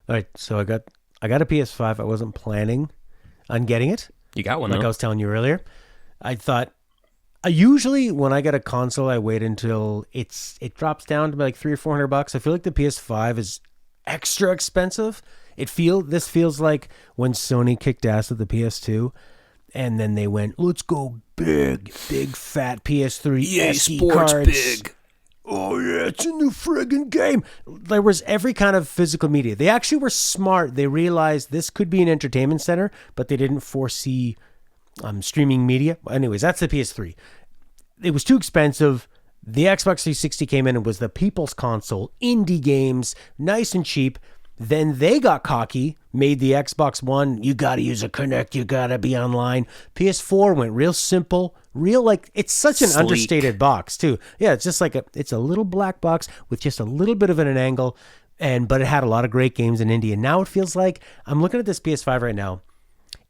All right, so I got a PS5. I wasn't planning on getting it. You got one, Like though. I was telling you earlier. I thought usually when I get a console, I wait until it drops down to like $300 or $400. I feel like the PS5 is extra expensive. This feels like when Sony kicked ass with the PS2, and then they went, let's go big fat PS3 EA SD Sports cards. big. Oh yeah, it's a new friggin' game. There was every kind of physical media. They actually were smart. They realized this could be an entertainment center, but they didn't foresee streaming media. Anyways, that's the PS3. It was too expensive. The Xbox 360 came in and was the people's console, indie games, nice and cheap. Then they got cocky, made the Xbox One, you got to use a Kinect, you got to be online. PS4 went real simple, it's such an Sleek. understated box too. Yeah, it's just it's a little black box with just a little bit of an angle, but it had a lot of great games in indie. And now it feels like, I'm looking at this PS5 right now,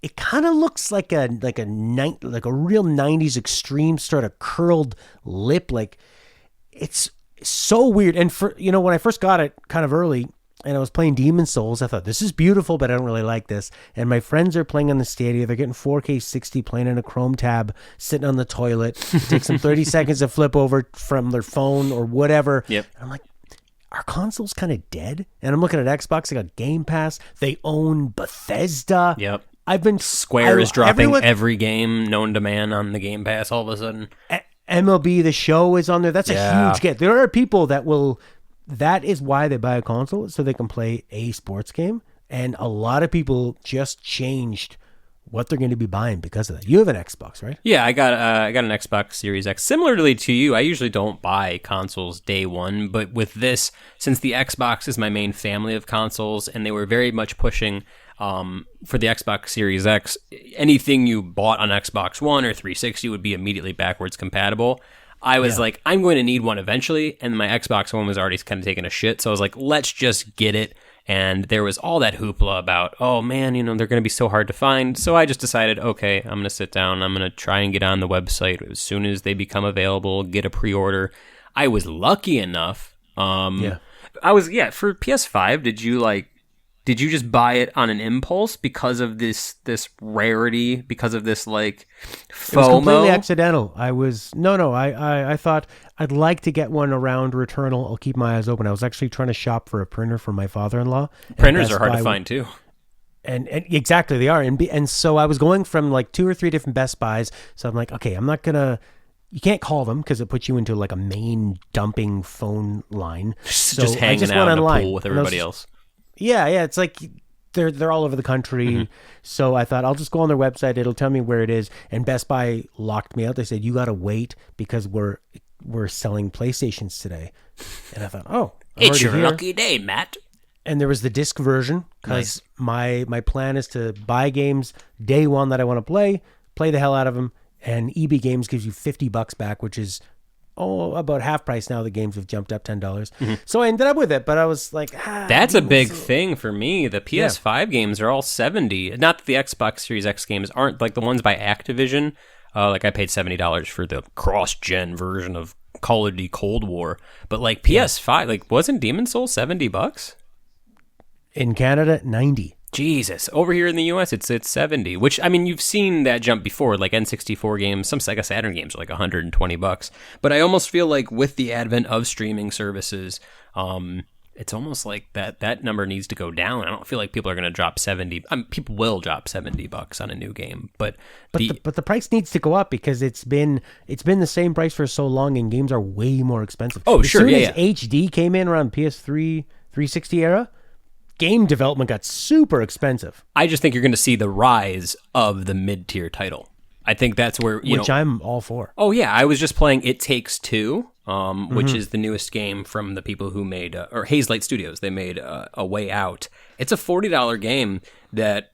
it kind of looks like a real 90s extreme sort of curled lip. Like, it's so weird. And when I first got it kind of early and I was playing Demon's Souls, I thought, this is beautiful, but I don't really like this. And my friends are playing on the Stadia. They're getting 4K 60, playing in a Chrome tab, sitting on the toilet. It takes them 30 seconds to flip over from their phone or whatever. Yep. And I'm like, our console's kind of dead. And I'm looking at Xbox. They got Game Pass. They own Bethesda. Yep. Square is dropping every game known to man on the Game Pass all of a sudden. MLB The Show is on there. That's a huge get. There are people that is why they buy a console, so they can play a sports game. And a lot of people just changed what they're going to be buying because of that. You have an Xbox, right? Yeah, I got an Xbox Series X. Similarly to you, I usually don't buy consoles day one, but with this, since the Xbox is my main family of consoles, and they were very much pushing for the Xbox Series X, anything you bought on Xbox One or 360 would be immediately backwards compatible. I was like, I'm going to need one eventually, and my Xbox One was already kind of taking a shit, so I was like, let's just get it. And there was all that hoopla about, oh man, they're going to be so hard to find. So I just decided, okay, I'm going to sit down. I'm going to try and get on the website as soon as they become available, get a pre-order. I was lucky enough. For PS5, did you just buy it on an impulse because of this rarity, because of this FOMO? It was completely accidental. I thought I'd like to get one around Returnal. I'll keep my eyes open. I was actually trying to shop for a printer for my father-in-law. Printers are hard to find too. And exactly, they are. And so I was going from like 2 or 3 different Best Buys. So I'm like, okay, I'm not going to... You can't call them because it puts you into like a main dumping phone line. So just hanging out in a pool with everybody else. Yeah, it's like they're all over the country. Mm-hmm. So I thought I'll just go on their website. It'll tell me where it is. And Best Buy locked me out. They said, you got to wait because we're selling PlayStations today. And I thought, it's your lucky day, Matt. And there was the disc version because my plan is to buy games day one that I want to play the hell out of them. And EB Games gives you $50 back, which is about half price now. The games have jumped up $10. Mm-hmm. So I ended up with it, but I was like, that's a big thing for me. The PS5 games are all $70. Not that the Xbox Series X games aren't, like the ones by Activision. I paid $70 for the cross-gen version of Call of Duty Cold War. But like PS5, wasn't Demon's Souls $70? In Canada, 90. Jesus. Over here in the US, it's 70, which, I mean, you've seen that jump before, like N64 games, some Sega Saturn games are like $120. But I almost feel like with the advent of streaming services, it's almost like that number needs to go down. I don't feel like people are going to drop 70. People will drop $70 on a new game, but the price needs to go up because it's been the same price for so long, and games are way more expensive. Oh, sure, as soon as HD came in around PS3 360 era, game development got super expensive. I just think you're going to see the rise of the mid-tier title. I think that's where which I'm all for. Oh yeah, I was just playing It Takes Two, which is the newest game from the people who made or Hazelight Studios. They made A Way Out. It's a $40 game that,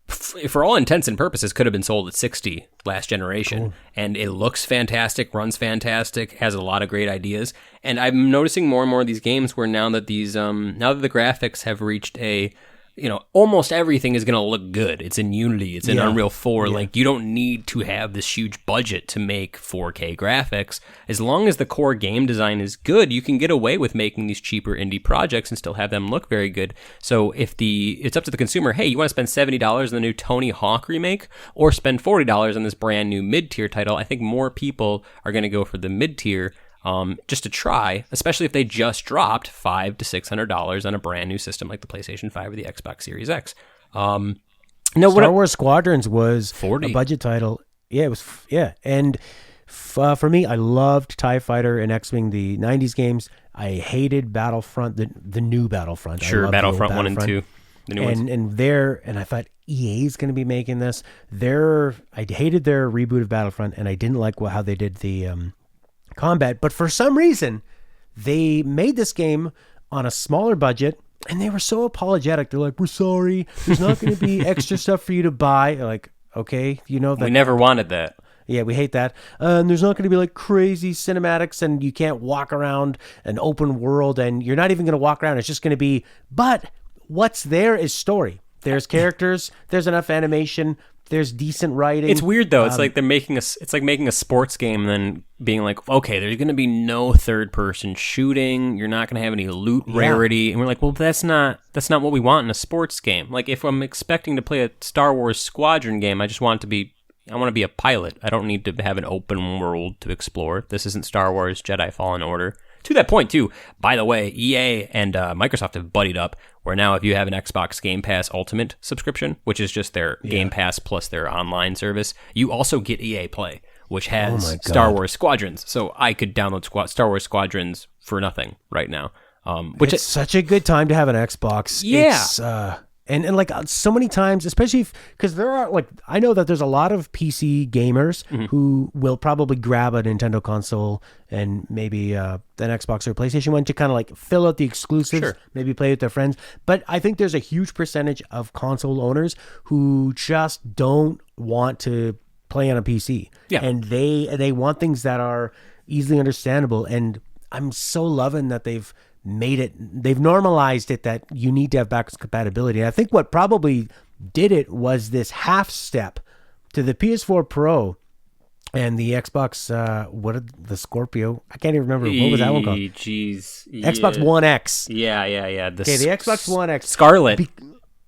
for all intents and purposes, could have been sold at $60 last generation. Cool. And it looks fantastic, runs fantastic, has a lot of great ideas. And I'm noticing more and more of these games where now that the graphics have reached a almost everything is going to look good. It's in Unity. It's in Unreal 4. Yeah. Like, you don't need to have this huge budget to make 4K graphics. As long as the core game design is good, you can get away with making these cheaper indie projects and still have them look very good. So if it's up to the consumer, hey, you want to spend $70 on the new Tony Hawk remake or spend $40 on this brand new mid-tier title, I think more people are going to go for the mid-tier just to try, especially if they just dropped $500 to $600 on a brand new system like the PlayStation 5 or the Xbox Series X. Star Wars Squadrons was 40. a budget title. Yeah, it was. And for me, I loved TIE Fighter and X-Wing, the 90s games. I hated Battlefront, the new Battlefront. Sure, Battlefront 1 and 2. The new ones. And I thought EA is going to be making this. I hated their reboot of Battlefront, and I didn't like how they did the combat, but for some reason they made this game on a smaller budget, and they were so apologetic. They're like, we're sorry, there's not going to be extra stuff for you to buy. Like, okay, that we never wanted that. Yeah, we hate that. And there's not going to be like crazy cinematics, and you can't walk around an open world, and you're not even going to walk around. It's just going to be, but what's there is story. There's characters, there's enough animation, there's decent writing. It's weird though. It's like it's like making a sports game and then being like, okay, there's going to be no third person shooting. You're not going to have any loot rarity. And we're like, well, that's not what we want in a sports game. Like, if I'm expecting to play a Star Wars Squadron game, I want to be a pilot. I don't need to have an open world to explore. This isn't Star Wars Jedi Fallen Order. To that point, too, by the way, EA and Microsoft have buddied up, where now if you have an Xbox Game Pass Ultimate subscription, which is just their Game Pass plus their online service, you also get EA Play, which has Star Wars Squadrons. So I could download Star Wars Squadrons for nothing right now. Which it's such a good time to have an Xbox. Yeah. It's, and like so many times, especially because there are I know that there's a lot of PC gamers who will probably grab a Nintendo console and maybe an Xbox or PlayStation 1 to kind of like fill out the exclusives, maybe play with their friends. But I think there's a huge percentage of console owners who just don't want to play on a PC. Yeah. And they want things that are easily understandable. And I'm so loving that they've normalized it, that you need to have backwards compatibility. And I think what probably did it was this half step to the PS4 Pro and the Xbox, the Scorpio? I can't even remember. What was that one called? Xbox One X. Yeah. The Xbox One X. Scarlet.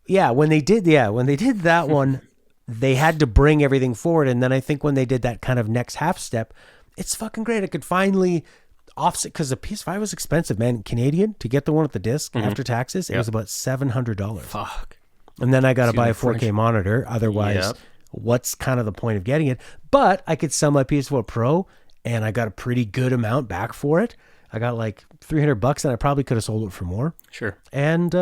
When they did that one, they had to bring everything forward. And then I think when they did that kind of next half step, it's fucking great. I could finally offset, because the PS5 was expensive, man. Canadian, to get the one with the disc after taxes, it was about $700. Fuck. And then I got to buy a 4K monitor. Otherwise, what's kind of the point of getting it? But I could sell my PS4 Pro, and I got a pretty good amount back for it. I got like $300, and I probably could have sold it for more. Sure. And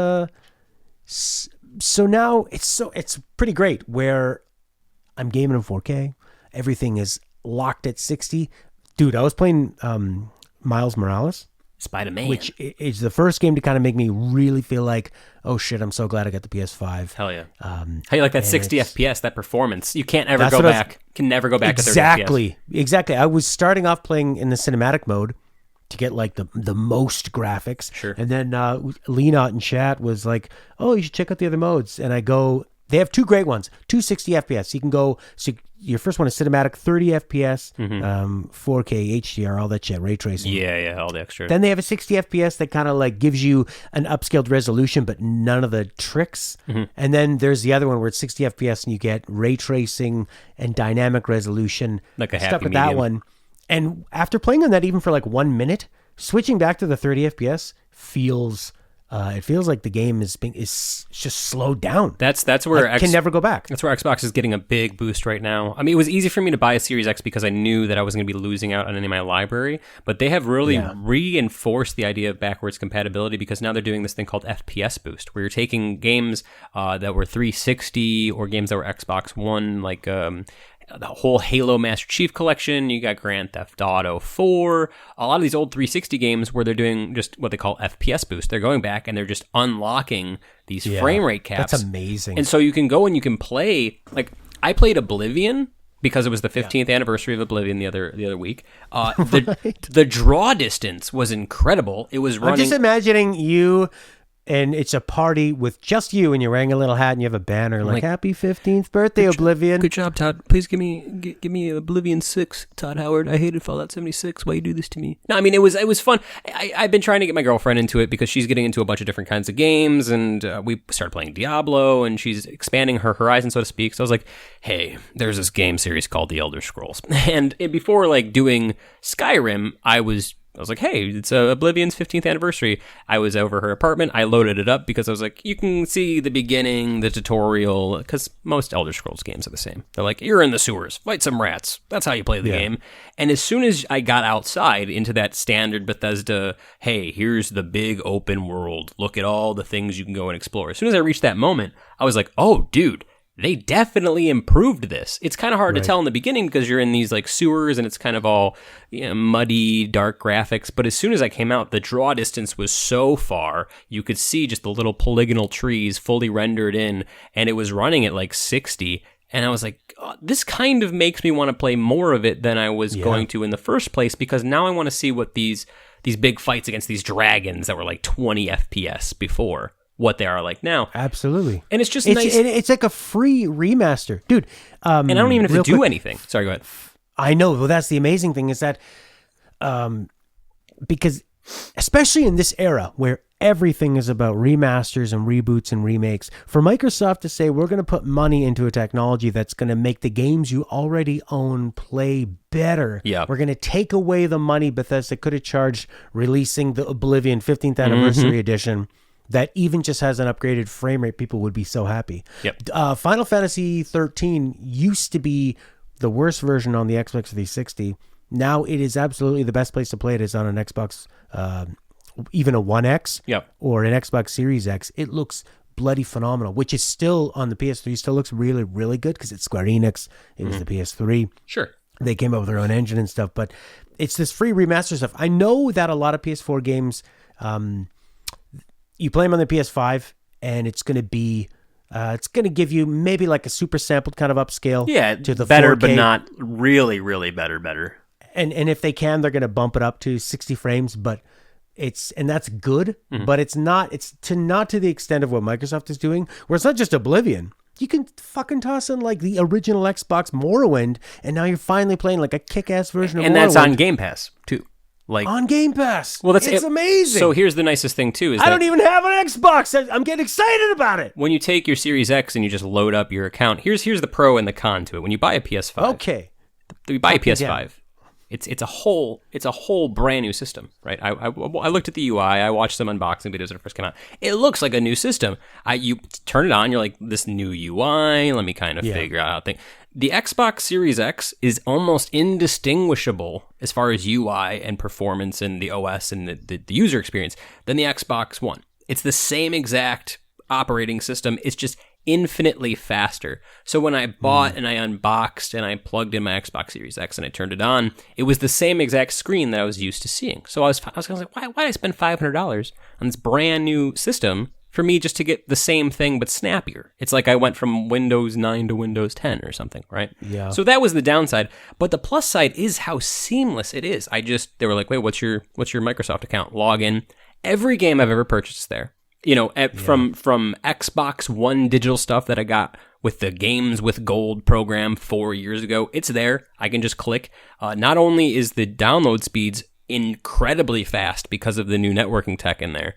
so now it's pretty great where I'm gaming in 4K. Everything is locked at 60. Dude, I was playing Miles Morales, Spider-Man, which is the first game to kind of make me really feel like, oh shit, I'm so glad I got the PS5. Hell yeah. How you like that 60 FPS, that performance? You can't ever go back. Can never go back to 30 FPS. Exactly. I was starting off playing in the cinematic mode to get like the most graphics. Sure. And then Lena in chat was like, oh, you should check out the other modes. And I go, they have two great ones, 260 FPS. You can go, so your first one is cinematic, 30 FPS, 4K, HDR, all that shit, ray tracing. Yeah, all the extra. Then they have a 60 FPS that kind of like gives you an upscaled resolution, but none of the tricks. And then there's the other one where it's 60 FPS and you get ray tracing and dynamic resolution. Like a happy stuck with medium. that one. And after playing on that even for like 1 minute, switching back to the 30 FPS feels... it feels like the game is just slowed down. That's where I can never go back. That's where Xbox is getting a big boost right now. I mean, it was easy for me to buy a Series X because I knew that I wasn't going to be losing out on any of my library. But they have really reinforced the idea of backwards compatibility, because now they're doing this thing called FPS boost, where you're taking games that were 360 or games that were Xbox One, like the whole Halo Master Chief Collection. You got Grand Theft Auto 4. A lot of these old 360 games where they're doing just what they call FPS boost. They're going back and they're just unlocking these frame rate caps. That's amazing. And so you can go and you can play, like, I played Oblivion because it was the 15th anniversary of Oblivion the other week. The draw distance was incredible. It was running... I'm just imagining you and it's a party with just you, and you're wearing a little hat, and you have a banner like "Happy 15th birthday, Oblivion." Good job, Todd. Please give me Oblivion 6, Todd Howard. I hated Fallout 76. Why you do this to me? No, I mean, it was fun. I've been trying to get my girlfriend into it because she's getting into a bunch of different kinds of games, and we started playing Diablo, and she's expanding her horizon, so to speak. So I was like, hey, there's this game series called The Elder Scrolls. And before like doing Skyrim, I was like, hey, it's Oblivion's 15th anniversary. I was over her apartment. I loaded it up because I was like, you can see the beginning, the tutorial, because most Elder Scrolls games are the same. They're like, you're in the sewers, fight some rats. That's how you play the game. And as soon as I got outside into that standard Bethesda, hey, here's the big open world. Look at all the things you can go and explore. As soon as I reached that moment, I was like, oh, dude, they definitely improved this. It's kind of hard to tell in the beginning because you're in these like sewers and it's kind of all muddy, dark graphics. But as soon as I came out, the draw distance was so far, you could see just the little polygonal trees fully rendered in, and it was running at like 60. And I was like, oh, this kind of makes me want to play more of it than I was going to in the first place, because now I want to see what these big fights against these dragons that were like 20 FPS before, what they are like now. Absolutely. And it's just nice. It's like a free remaster. Dude. And I don't even have to do anything. Sorry, go ahead. I know. Well, that's the amazing thing is that because especially in this era where everything is about remasters and reboots and remakes, for Microsoft to say we're going to put money into a technology that's going to make the games you already own play better. Yeah. We're going to take away the money Bethesda could have charged releasing the Oblivion 15th anniversary edition that even just has an upgraded frame rate. People would be so happy. Yep. Final Fantasy 13 used to be the worst version on the Xbox 360. Now it is absolutely the best place to play it is on an Xbox, even a One X or an Xbox Series X. It looks bloody phenomenal, which is still on the PS3, still looks really, really good because it's Square Enix. It was the PS3. Sure. They came up with their own engine and stuff, but it's this free remaster stuff. I know that a lot of PS4 games, you play them on the PS5 and it's going to be, it's going to give you maybe like a super sampled kind of upscale. Yeah, to the better, 4K. But not really, really better. And if they can, they're going to bump it up to 60 frames, but and that's good, but it's not to the extent of what Microsoft is doing, where it's not just Oblivion. You can fucking toss in like the original Xbox Morrowind, and now you're finally playing like a kick-ass version of Morrowind. And that's on Game Pass too. Like on Game Pass. Well, it's amazing. So here's the nicest thing too: is I don't even have an Xbox. I'm getting excited about it. When you take your Series X and you just load up your account, here's the pro and the con to it. When you buy a PS5, you buy a PS5. It's a whole brand new system, right? I looked at the UI. I watched some unboxing videos when it first came out. It looks like a new system. You turn it on, you're like, this new UI. Let me kind of figure out how to think. The Xbox Series X is almost indistinguishable as far as UI and performance and the OS and the user experience than the Xbox One. It's the same exact operating system. It's just infinitely faster. So when I bought and I unboxed and I plugged in my Xbox Series X and I turned it on, it was the same exact screen that I was used to seeing. So I was like, why did I spend $500 on this brand new system for me just to get the same thing but snappier? It's like I went from Windows 9 to Windows 10 or something, right? Yeah. So that was the downside. But the plus side is how seamless it is. They were like, wait, what's your Microsoft account? Log in. Every game I've ever purchased is there. From Xbox One digital stuff that I got with the Games with Gold program 4 years ago, it's there. I can just click. Not only is the download speeds incredibly fast because of the new networking tech in there,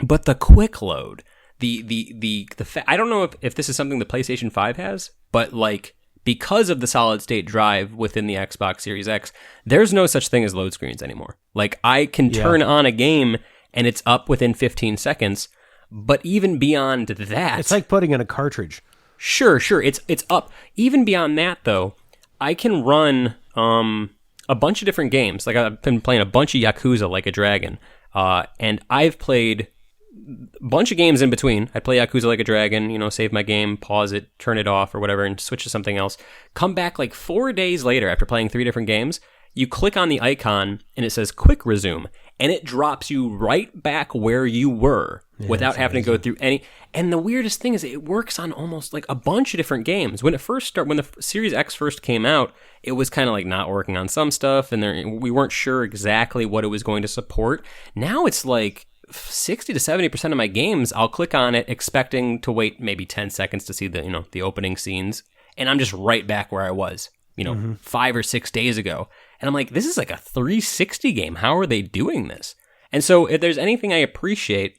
but the quick load, I don't know if this is something the PlayStation 5 has, but like because of the solid state drive within the Xbox Series X, there's no such thing as load screens anymore. Like I can turn on a game and it's up within 15 seconds. But even beyond that... It's like putting in a cartridge. Sure. It's up. Even beyond that, though, I can run a bunch of different games. Like I've been playing a bunch of Yakuza Like a Dragon. And I've played a bunch of games in between. I play Yakuza Like a Dragon, save my game, pause it, turn it off or whatever, and switch to something else. Come back like 4 days later after playing 3 different games. You click on the icon and it says quick resume, and it drops you right back where you were without having to go through any. And the weirdest thing is it works on almost like a bunch of different games. When the Series X first came out, it was kind of like not working on some stuff, and we weren't sure exactly what it was going to support. Now it's like 60 to 70% of my games, I'll click on it expecting to wait maybe 10 seconds to see the opening scenes, and I'm just right back where I was, 5 or 6 days ago. And I'm like, this is like a 360 game. How are they doing this? And so if there's anything I appreciate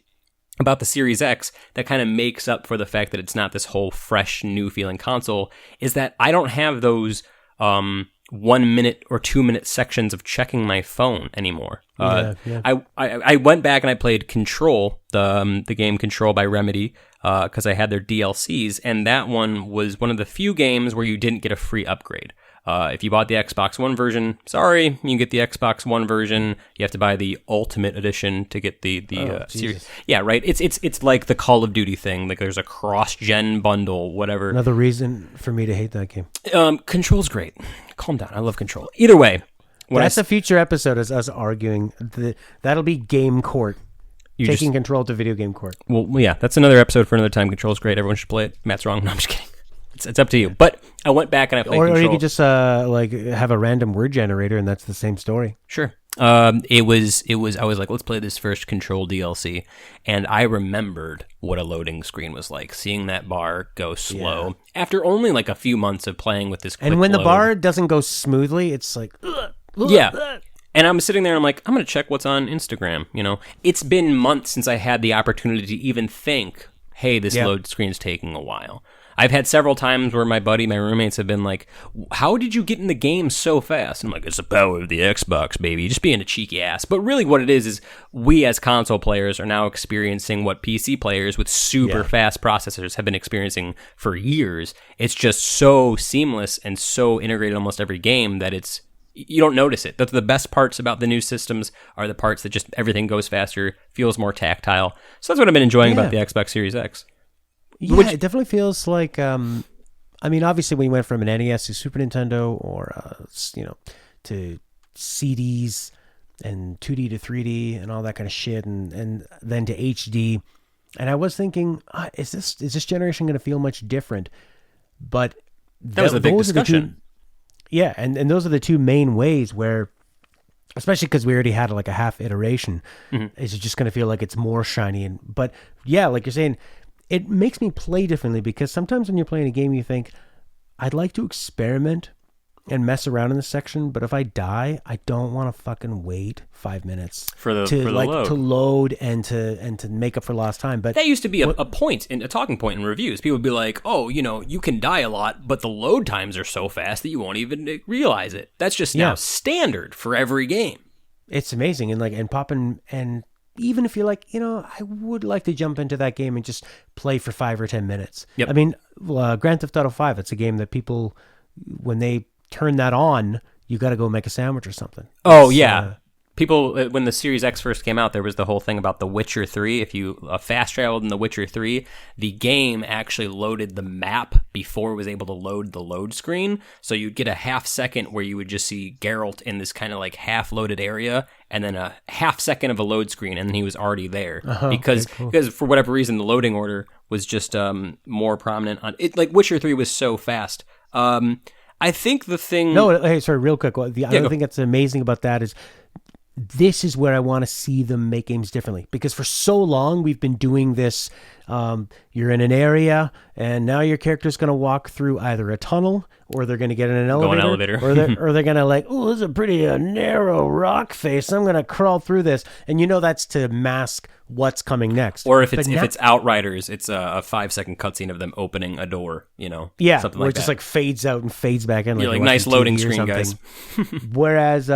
about the Series X that kind of makes up for the fact that it's not this whole fresh, new feeling console, is that I don't have those 1 minute or 2 minute sections of checking my phone anymore. I went back and I played Control, the game Control by Remedy, because I had their DLCs, and that one was one of the few games where you didn't get a free upgrade. If you bought the Xbox One version, sorry, you get the Xbox One version. You have to buy the Ultimate Edition to get the series. Yeah, right. It's like the Call of Duty thing. Like there's a cross-gen bundle, whatever. Another reason for me to hate that game. Control's great. Calm down. I love Control. Either way. That's a future episode is us arguing. That'll be Game Court. Taking control to video game court. Well, yeah, that's another episode for another time. Control's great. Everyone should play it. Matt's wrong. No, I'm just kidding. It's up to you. But I went back and I played Control. Or you could just have a random word generator, and that's the same story. Sure. It was. I was like, let's play this first Control DLC, and I remembered what a loading screen was like. Seeing that bar go slow after only like a few months of playing with this. And when the bar doesn't go smoothly, it's like yeah. And I'm sitting there and I'm like, I'm going to check what's on Instagram. It's been months since I had the opportunity to even think, hey, this load screen's taking a while. I've had several times where my roommates have been like, how did you get in the game so fast? And I'm like, it's the power of the Xbox, baby. Just being a cheeky ass. But really what it is we as console players are now experiencing what PC players with super fast processors have been experiencing for years. It's just so seamless and so integrated in almost every game that you don't notice it. The best parts about the new systems are the parts that just everything goes faster, feels more tactile. So that's what I've been enjoying about the Xbox Series X. Yeah, it definitely feels like, obviously we went from an NES to Super Nintendo or, to CDs and 2D to 3D and all that kind of shit and then to HD. And I was thinking, is this generation going to feel much different? But that was a big discussion. Yeah, and those are the two main ways where, especially because we already had like a half iteration, is it just going to feel like it's more shiny. But yeah, like you're saying, it makes me play differently because sometimes when you're playing a game, you think, I'd like to experiment and mess around in this section, but if I die, I don't want to fucking wait 5 minutes to load and to make up for lost time. But that used to be a talking point in reviews. People would be like, "Oh, you can die a lot, but the load times are so fast that you won't even realize it." That's just now standard for every game. It's amazing, and popping, and even if you're like, I would like to jump into that game and just play for 5 or 10 minutes. Yep. I mean, Grand Theft Auto 5. It's a game that people, when they turn that on, you got to go make a sandwich or something. Oh, yeah. People, when the Series X first came out, there was the whole thing about The Witcher 3. If you fast traveled in The Witcher 3, the game actually loaded the map before it was able to load the load screen. So you'd get a half second where you would just see Geralt in this kind of like half loaded area, and then a half second of a load screen, and then he was already there. Because for whatever reason, the loading order was just more prominent on it. Like Witcher 3 was so fast. I think the thing... No, hey, sorry, real quick. The other thing that's amazing about that is this is where I want to see them make games differently. Because for so long, we've been doing this. You're in an area, and now your character's going to walk through either a tunnel, or they're going to get in an elevator. Or they're going to like, oh, this is a pretty narrow rock face. I'm going to crawl through this. And that's to mask what's coming next. Or if it's Outriders, it's a 5-second cutscene of them opening a door, Yeah, something where like it just that. like fades out and fades back in. You're like nice loading screen, guys. Whereas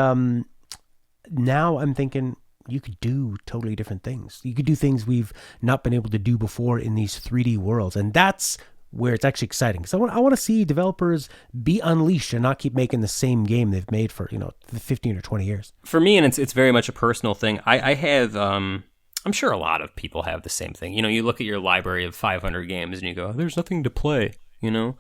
now I'm thinking you could do totally different things. You could do things we've not been able to do before in these 3D worlds. And that's where it's actually exciting. So I want to see developers be unleashed and not keep making the same game they've made for, 15 or 20 years. For me, and it's very much a personal thing, I have... I'm sure a lot of people have the same thing. You look at your library of 500 games and you go, there's nothing to play, I don't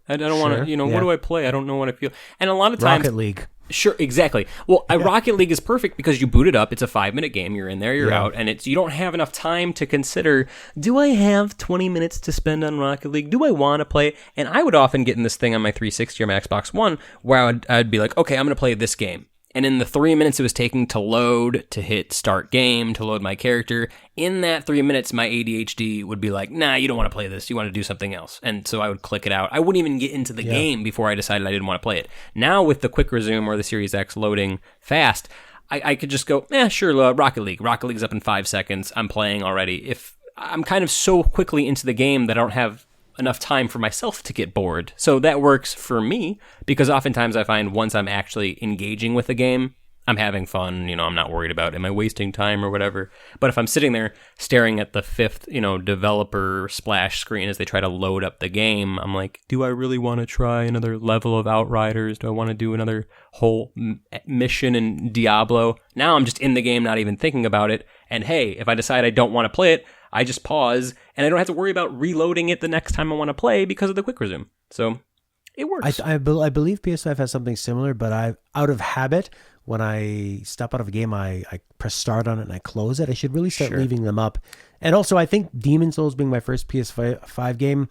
want to, what do I play? I don't know what I feel. And a lot of times... Rocket League. Sure, exactly. Well, Rocket League is perfect because you boot it up. It's a 5-minute game. You're in there, you're out, and you don't have enough time to consider, do I have 20 minutes to spend on Rocket League? Do I want to play? And I would often get in this thing on my 360 or my Xbox One where I'd be like, okay, I'm going to play this game. And in the 3 minutes it was taking to load, to hit start game, to load my character, in that 3 minutes, my ADHD would be like, nah, you don't want to play this. You want to do something else. And so I would click it out. I wouldn't even get into the game before I decided I didn't want to play it. Now with the quick resume or the Series X loading fast, I could just go, sure, Rocket League. Rocket League's up in 5 seconds. I'm playing already. If I'm kind of so quickly into the game that I don't have enough time for myself to get bored. So that works for me because oftentimes I find once I'm actually engaging with the game, I'm having fun. I'm not worried about, am I wasting time or whatever. But if I'm sitting there staring at the fifth, developer splash screen as they try to load up the game, I'm like, do I really want to try another level of Outriders? Do I want to do another whole mission in Diablo? Now I'm just in the game, not even thinking about it. And hey, if I decide I don't want to play it, I just pause, and I don't have to worry about reloading it the next time I want to play because of the quick resume. So it works. I believe PS5 has something similar, but out of habit, when I step out of a game, I press start on it and I close it. I should really start leaving them up. And also, I think Demon Souls being my first PS5 game,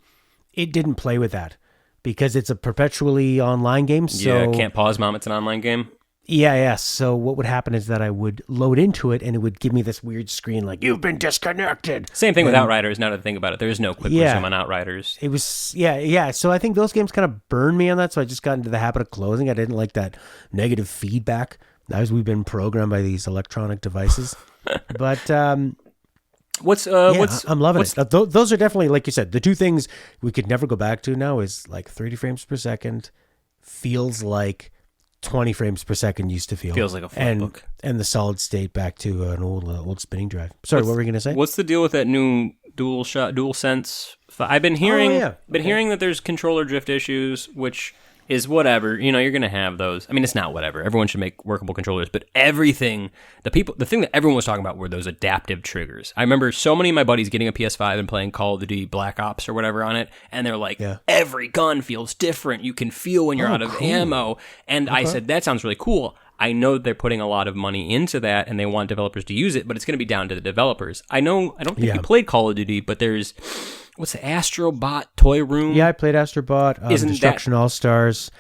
it didn't play with that because it's a perpetually online game. So can't pause, Mom. It's an online game. Yeah. So what would happen is that I would load into it and it would give me this weird screen like, you've been disconnected. Same thing with Outriders, now that I think about it. There is no quick resume on Outriders. It was, So I think those games kind of burned me on that, so I just got into the habit of closing. I didn't like that negative feedback as we've been programmed by these electronic devices. But I'm loving it. Those are definitely, like you said, the two things we could never go back to now is like 30 frames per second feels like 20 frames per second used to feel. Feels like a flipbook. And the solid state back to an old spinning drive. Sorry, what were you going to say? What's the deal with that new DualSense? I've been hearing hearing that there's controller drift issues, which is whatever. You're going to have those. I mean, it's not whatever. Everyone should make workable controllers, but the thing that everyone was talking about were those adaptive triggers. I remember so many of my buddies getting a PS5 and playing Call of Duty Black Ops or whatever on it, and they're like, every gun feels different. You can feel when you're out of ammo. And I said, that sounds really cool. I know that they're putting a lot of money into that and they want developers to use it, but it's going to be down to the developers. I don't think you played Call of Duty, but there's, what's the Astrobot Toy Room? Yeah, I played Astrobot, Destruction All-Stars.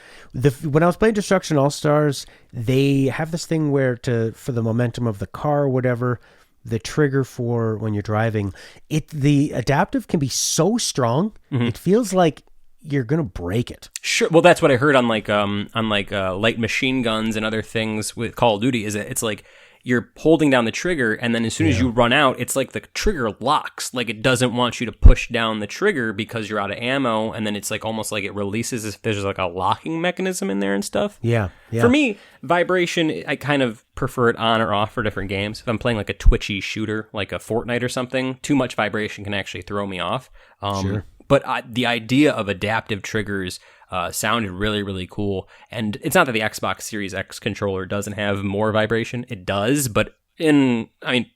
When I was playing Destruction All-Stars, they have this thing where for the momentum of the car or whatever, the trigger for when you're driving, the adaptive can be so strong, it feels like you're gonna break it. Sure. Well, that's what I heard on light machine guns and other things with Call of Duty. Is that it's like you're holding down the trigger, and then as soon as you run out, it's like the trigger locks. Like it doesn't want you to push down the trigger because you're out of ammo, and then it's like almost like it releases if there's like a locking mechanism in there and stuff. Yeah. For me, vibration, I kind of prefer it on or off for different games. If I'm playing like a twitchy shooter, like a Fortnite or something, too much vibration can actually throw me off. Sure. But the idea of adaptive triggers sounded really, really cool. And it's not that the Xbox Series X controller doesn't have more vibration. It does, but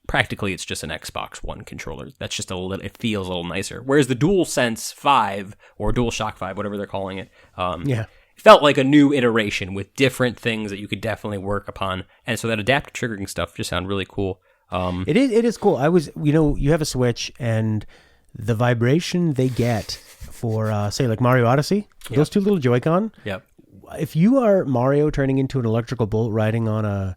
practically it's just an Xbox One controller. That's just it feels a little nicer. Whereas the DualSense 5 or DualShock 5, whatever they're calling it, felt like a new iteration with different things that you could definitely work upon. And so that adaptive triggering stuff just sounded really cool. It is cool. You have a Switch and the vibration they get for, say, like Mario Odyssey, those two little Joy-Con. Yep. If you are Mario turning into an electrical bolt riding on a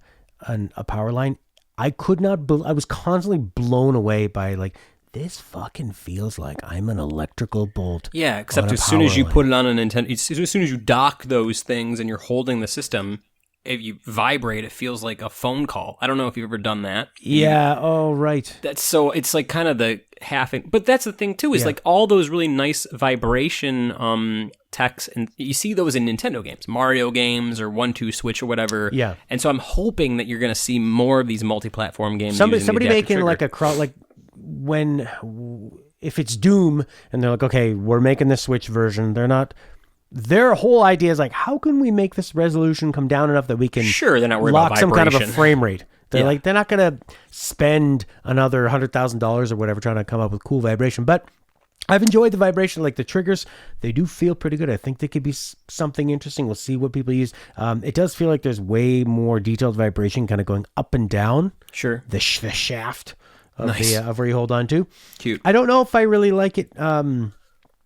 power line, I was constantly blown away by like, this fucking feels like I'm an electrical bolt. Yeah, except as soon as you put it on a Nintendo, as soon as you dock those things and you're holding the system, if you vibrate, it feels like a phone call. I don't know if you've ever done that. Yeah. Oh, right. It's like kind of the but that's the thing too, is like all those really nice vibration techs, and you see those in Nintendo games, Mario games or 1-2 Switch or whatever. Yeah. And so I'm hoping that you're going to see more of these multi-platform games. Somebody making like a crowd, like if it's Doom and they're like, okay, we're making the Switch version. Their whole idea is like, how can we make this resolution come down enough that we can they're not worried lock about some kind of a vibration. frame rate? They're not going to spend another $100,000 or whatever trying to come up with cool vibration. But I've enjoyed the vibration. Like the triggers, they do feel pretty good. I think they could be something interesting. We'll see what people use. It does feel like there's way more detailed vibration kind of going up and down. Sure. The shaft of, of where you hold on to. Cute. I don't know if I really like it.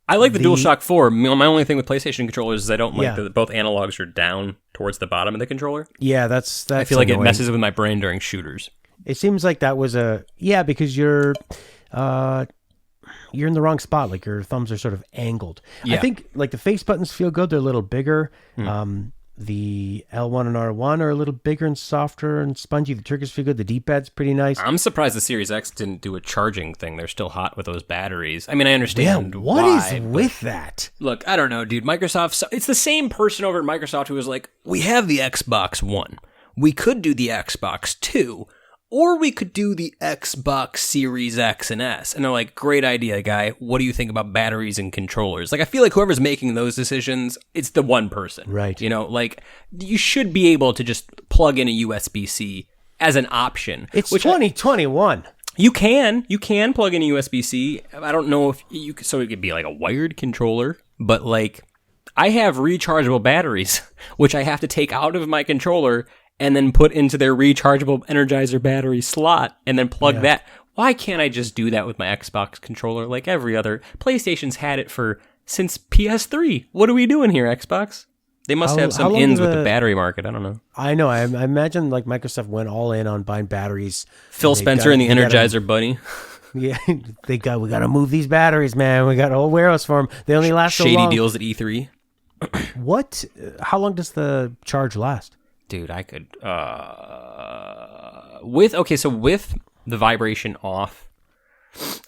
I like the DualShock 4. My only thing with PlayStation controllers is I don't like Yeah. that both analogs are down towards the bottom of the controller. Yeah, that's I feel like annoying. it messes with my brain during shooters. It seems like that was because you're in the wrong spot. Like your thumbs are sort of angled. Yeah. I think like the face buttons feel good. They're a little bigger. The L1 and R1 are a little bigger and softer and spongy. The triggers feel good. The D-pad's pretty nice. I'm surprised the Series X didn't do a charging thing. They're still hot with those batteries. I mean, I understand What why, is with that? Look, I don't know, dude. Microsoft, it's the same person over at Microsoft who was like, we have the Xbox One. We could do the Xbox 2, or we could do the Xbox Series X and S. And they're like, great idea, guy. What do you think about batteries and controllers? Like, I feel like whoever's making those decisions, it's the one person. Right. You know, like, you should be able to just plug in a USB-C as an option. It's 2021. You can plug in a USB-C. I don't know if you could, so it could be like a wired controller, but like I have rechargeable batteries, which I have to take out of my controller and then put into their rechargeable Energizer battery slot and then plug that. Why can't I just do that with my Xbox controller like every other? PlayStation's had it since PS3. What are we doing here, Xbox? They must have some ins with the battery market. I don't know. I know. I imagine like Microsoft went all in on buying batteries. Phil Spencer and the Energizer Bunny. Yeah, we got to move these batteries, man. We got a whole warehouse for them. They only last so long. Shady deals at E3. What? How long does the charge last? Dude, I could with the vibration off,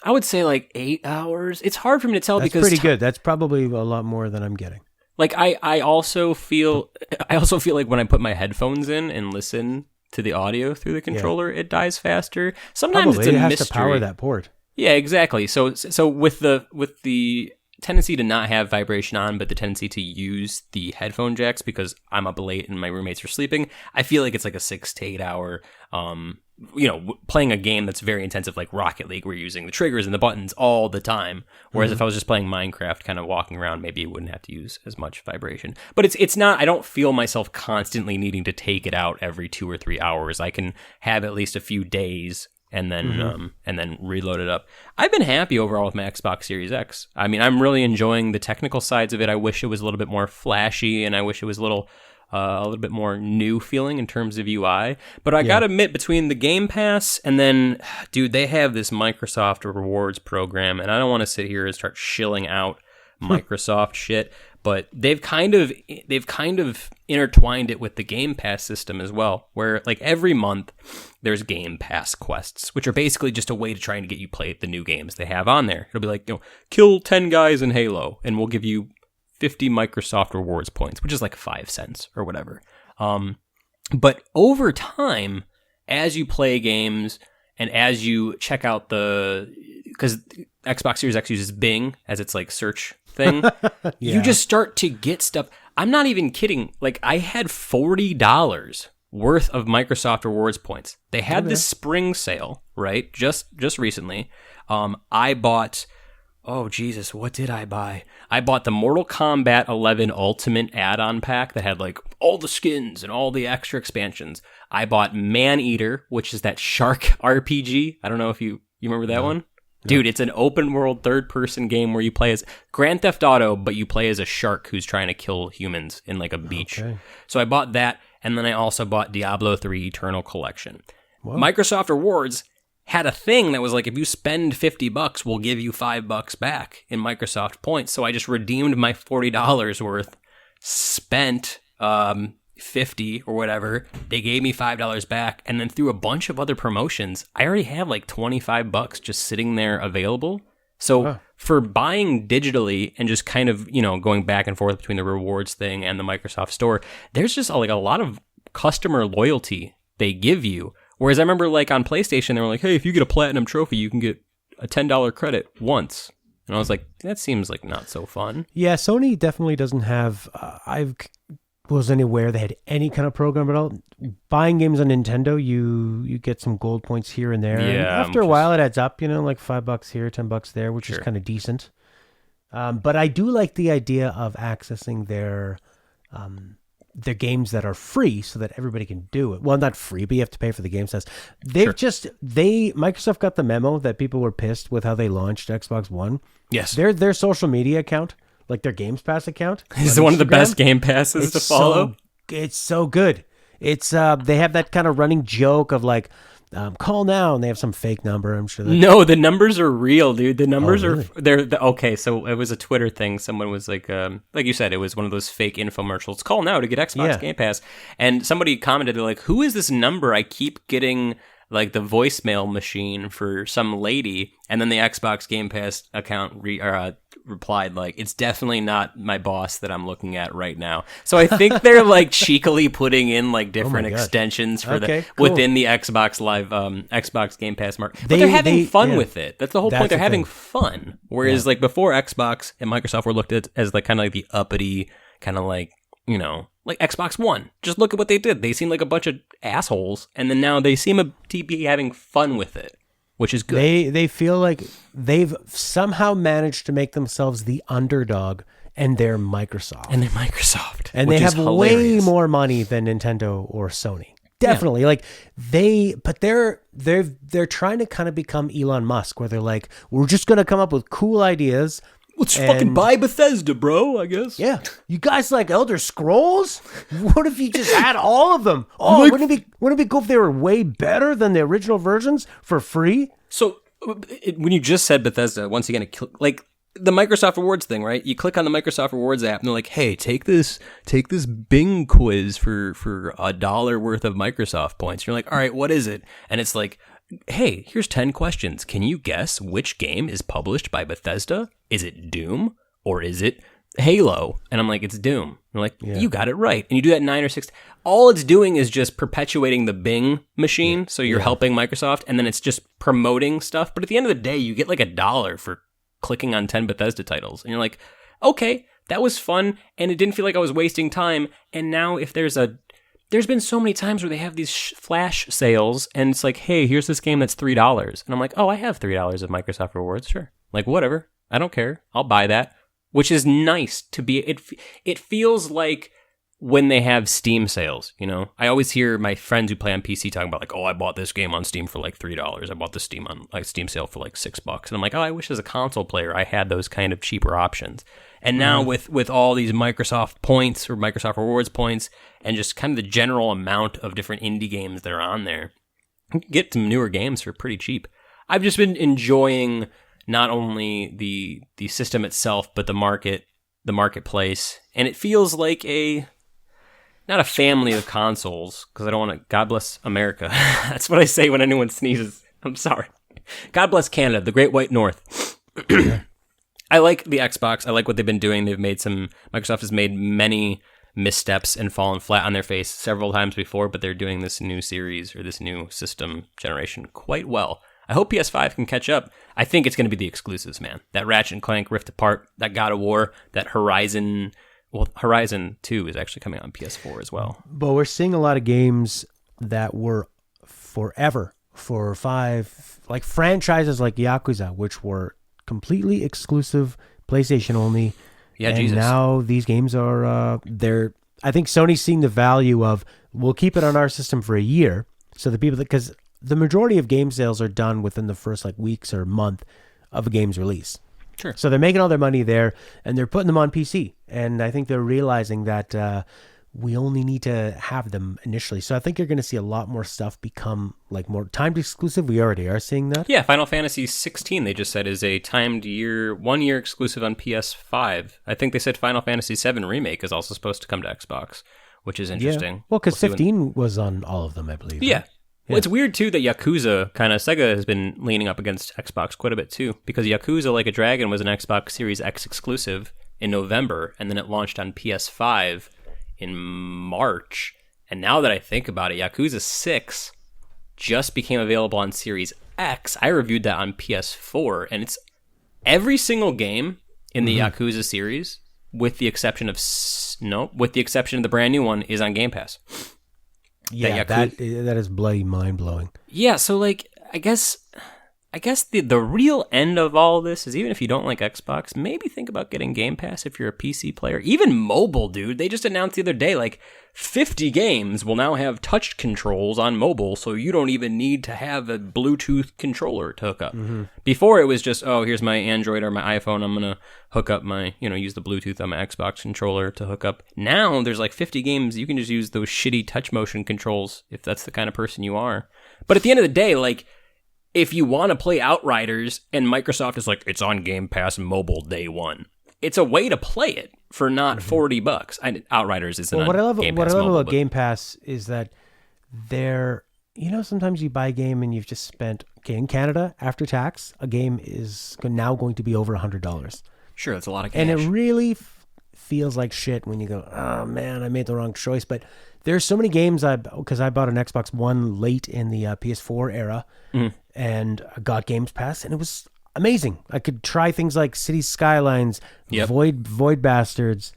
I would say like 8 hours. It's hard for me to tell because pretty good. That's probably a lot more than I'm getting. Like I also feel like when I put my headphones in and listen to the audio through the controller, it dies faster. Sometimes Probably. it's a it has mystery. to power that port. Yeah, exactly. So with the tendency to not have vibration on, but the tendency to use the headphone jacks because I'm up late and my roommates are sleeping, I feel like it's like a 6 to 8 hour, playing a game that's very intensive like Rocket League, where you're using the triggers and the buttons all the time. Whereas if I was just playing Minecraft, kind of walking around, maybe you wouldn't have to use as much vibration. But it's not, I don't feel myself constantly needing to take it out every 2 or 3 hours. I can have at least a few days and then reload it up. I've been happy overall with my Xbox Series X. I mean, I'm really enjoying the technical sides of it. I wish it was a little bit more flashy, and I wish it was a little bit more new feeling in terms of UI. But I gotta admit, between the Game Pass and then, dude, they have this Microsoft rewards program, and I don't want to sit here and start shilling out Microsoft shit, but they've kind of intertwined it with the Game Pass system as well, where like every month there's Game Pass quests, which are basically just a way to try and get you play the new games they have on there. It'll be like, kill 10 guys in Halo, and we'll give you 50 Microsoft rewards points, which is like 5 cents or whatever. But over time, as you play games and as you check out because Xbox Series X uses Bing as its like search thing, you just start to get stuff. I'm not even kidding. Like I had $40 worth of Microsoft rewards points. They had this spring sale, right? Just recently. I bought, oh Jesus, what did I buy? I bought the Mortal Kombat 11 Ultimate add-on pack that had like all the skins and all the extra expansions. I bought Man-Eater, which is that shark RPG. I don't know if you remember that one? Dude, it's an open world third-person game where you play as Grand Theft Auto, but you play as a shark who's trying to kill humans in like a beach. Okay. So I bought that, and then I also bought Diablo 3 Eternal Collection. Whoa. Microsoft Rewards had a thing that was like, if you spend $50, we'll give you $5 back in Microsoft points. So I just redeemed my $40 worth, spent 50 or whatever. They gave me $5 back, and then through a bunch of other promotions, I already have like $25 just sitting there available. So for buying digitally and just kind of, going back and forth between the rewards thing and the Microsoft Store, there's just like a lot of customer loyalty they give you. Whereas I remember like on PlayStation, they were like, hey, if you get a platinum trophy, you can get a $10 credit once. And I was like, that seems like not so fun. Yeah, Sony definitely doesn't have, wasn't anywhere they had any kind of program at all. Buying games on Nintendo, you get some gold points here and there. Yeah, and after a while, it adds up, like $5 here, $10 there, which is kind of decent. But I do like the idea of accessing their games that are free so that everybody can do it. Well, not free, but you have to pay for the game sets. Microsoft got the memo that people were pissed with how they launched Xbox One. Yes. Their social media account, like their Games Pass account, It's on one of the Instagram, best Game Passes to follow. It's so good. It's they have that kind of running joke of like, call now, and they have some fake number. I'm sure. No, the numbers are real, dude. The numbers really? are okay. So it was a Twitter thing. Someone was like you said, it was one of those fake infomercials. Call now to get Xbox Game Pass. And somebody commented, they're like, "Who is this number? I keep getting like the voicemail machine for some lady." And then the Xbox Game Pass account replied like, "It's definitely not my boss that I'm looking at right now." So I think they're like cheekily putting in like different extensions for within the Xbox Live Xbox Game Pass market. But they're having fun with it. That's the whole point. They're having fun. Whereas like before, Xbox and Microsoft were looked at as like kind of like the uppity kind of like, you know, like Xbox One. Just look at what they did. They seem like a bunch of assholes, and then now they seem to be having fun with it, which is good. They feel like they've somehow managed to make themselves the underdog, and they're Microsoft. And they have way more money than Nintendo or Sony. Definitely. Like they're trying to kind of become Elon Musk, where they're like, we're just going to come up with cool ideas. Let's fucking buy Bethesda, bro, I guess. Yeah. You guys like Elder Scrolls? What if you just had all of them? Oh, like, wouldn't it be cool if they were way better than the original versions for free? So when you just said Bethesda, once again, like the Microsoft Rewards thing, right? You click on the Microsoft Rewards app and they're like, "Hey, take this Bing quiz for $1 worth of Microsoft points." You're like, "All right, what is it?" And it's like, "Hey, here's 10 questions. Can you guess which game is published by Bethesda? Is it Doom or is it Halo?" And I'm like, "It's Doom." They're like, "You got it right." And you do that 9 or 6. All it's doing is just perpetuating the Bing machine. So you're helping Microsoft, and then it's just promoting stuff. But at the end of the day, you get like $1 for clicking on 10 Bethesda titles. And you're like, okay, that was fun. And it didn't feel like I was wasting time. And now if there's been so many times where they have these flash sales, and it's like, "Hey, here's this game that's $3. And I'm like, "Oh, I have $3 of Microsoft Rewards. Sure. Like, whatever. I don't care. I'll buy that." Which is nice to be. It feels like when they have Steam sales, you know? I always hear my friends who play on PC talking about like, "Oh, I bought this game on Steam for like $3. I bought the Steam sale for like $6." And I'm like, "Oh, I wish as a console player I had those kind of cheaper options." And now with all these Microsoft points or Microsoft Rewards points and just kind of the general amount of different indie games that are on there, you can get some newer games for pretty cheap. I've just been enjoying not only the system itself, but the marketplace. And it feels like not a family of consoles, because I don't want to, God bless America. That's what I say when anyone sneezes. I'm sorry. God bless Canada, the Great White North. I like the Xbox. I like what they've been doing. Microsoft has made many missteps and fallen flat on their face several times before, but they're doing this new series or this new system generation quite well. I hope PS5 can catch up. I think it's going to be the exclusives, man. That Ratchet and Clank Rift Apart, that God of War, that Horizon 2 is actually coming out on PS4 as well. But we're seeing a lot of games that were forever for 5, like franchises like Yakuza, which were completely exclusive, PlayStation only. Yeah, and Jesus. Now these games are, I think Sony's seeing the value of, we'll keep it on our system for a year. So the people because the majority of game sales are done within the first like weeks or month of a game's release. Sure. So they're making all their money there, and they're putting them on PC. And I think they're realizing that we only need to have them initially. So I think you're going to see a lot more stuff become like more timed exclusive. We already are seeing that. Yeah, Final Fantasy 16, they just said, is a timed 1 year exclusive on PS5. I think they said Final Fantasy 7 Remake is also supposed to come to Xbox, which is interesting. Yeah. Well, because 15 was on all of them, I believe. Yeah. Right? Well, it's weird, too, that Yakuza, Sega has been leaning up against Xbox quite a bit, too, because Yakuza Like a Dragon was an Xbox Series X exclusive in November, and then it launched on PS5 in March. And now that I think about it, Yakuza 6 just became available on Series X. I reviewed that on PS4, and it's every single game in the Yakuza series, with the exception of the brand new one, is on Game Pass. Yeah, that is bloody mind-blowing. Yeah, so, like, I guess I guess the real end of all this is, even if you don't like Xbox, maybe think about getting Game Pass if you're a PC player. Even mobile, dude. They just announced the other day, like, 50 games will now have touch controls on mobile, so you don't even need to have a Bluetooth controller to hook up. Mm-hmm. Before, it was just, oh, here's my Android or my iPhone. I'm going to hook up my, use the Bluetooth on my Xbox controller to hook up. Now, there's like 50 games. You can just use those shitty touch motion controls if that's the kind of person you are. But at the end of the day, like, if you want to play Outriders and Microsoft is like, it's on Game Pass mobile day one, it's a way to play it for not $40. Outriders isn't what I love mobile, about Game Pass is that they're, sometimes you buy a game and you've just spent, in Canada, after tax, a game is now going to be over $100. Sure, that's a lot of cash. And it really feels like shit when you go, oh man, I made the wrong choice. But there's so many games because I bought an Xbox One late in the PS4 era, and I got Games Pass, and it was amazing. I could try things like City Skylines, Void Bastards,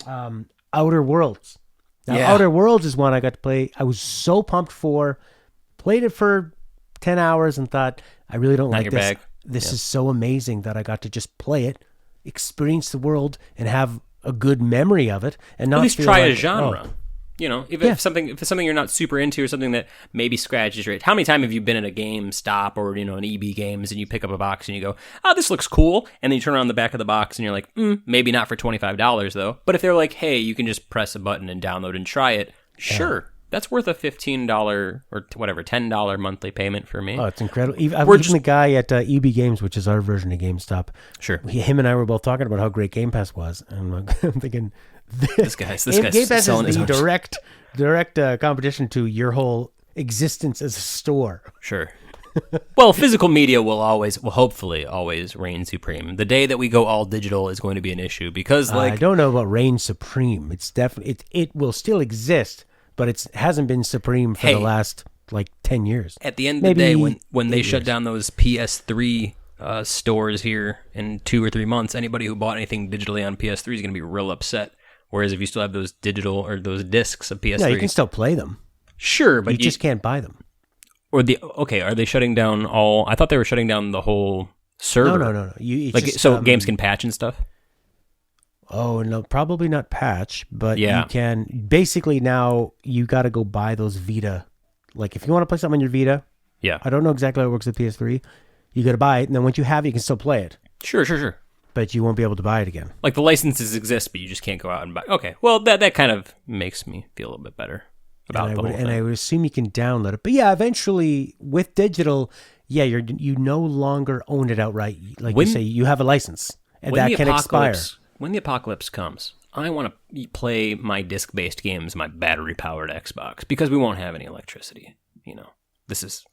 Outer Worlds. Now, Outer Worlds is one I got to play. I was so pumped for. Played it for 10 hours and thought, I really don't like this. Bag. This is so amazing that I got to just play it, experience the world, and have a good memory of it, and not at least feel try like, a genre. If it's something you're not super into, or something that maybe scratches your itch. How many times have you been at a GameStop or an EB Games and you pick up a box and you go, oh, this looks cool, and then you turn around the back of the box and you're like, maybe not for $25 though. But if they're like, hey, you can just press a button and download and try it, sure. That's worth a $15 or whatever, $10 monthly payment for me. Oh, it's incredible. Even the guy at EB Games, which is our version of GameStop, sure. Him and I were both talking about how great Game Pass was, and I'm thinking, this guy's Game Pass selling is his the own direct competition to your whole existence as a store. Sure. Well, physical media will hopefully always reign supreme. The day that we go all digital is going to be an issue because, I don't know about reign supreme. It's definitely it will still exist, but it hasn't been supreme for the last 10 years. At the end of the day, when they shut down those PS3 stores here in 2 or 3 months, anybody who bought anything digitally on PS3 is going to be real upset. Whereas if you still have those digital or those discs of PS3, you can still play them. Sure, but you just can't buy them. Or are they shutting down all? I thought they were shutting down the whole server. No. Games can patch and stuff. Oh no, probably not patch, but you can. Basically, now you got to go buy those Vita. Like if you want to play something on your Vita, I don't know exactly how it works with PS3. You got to buy it, and then once you have it, you can still play it. Sure. But you won't be able to buy it again. Like the licenses exist, but you just can't go out and buy. Okay, well that kind of makes me feel a little bit better about the whole thing. And I would assume you can download it. But eventually with digital, you no longer own it outright. Like you say, you have a license, and that can expire. When the apocalypse comes, I want to play my disc-based games, my battery-powered Xbox, because we won't have any electricity. This is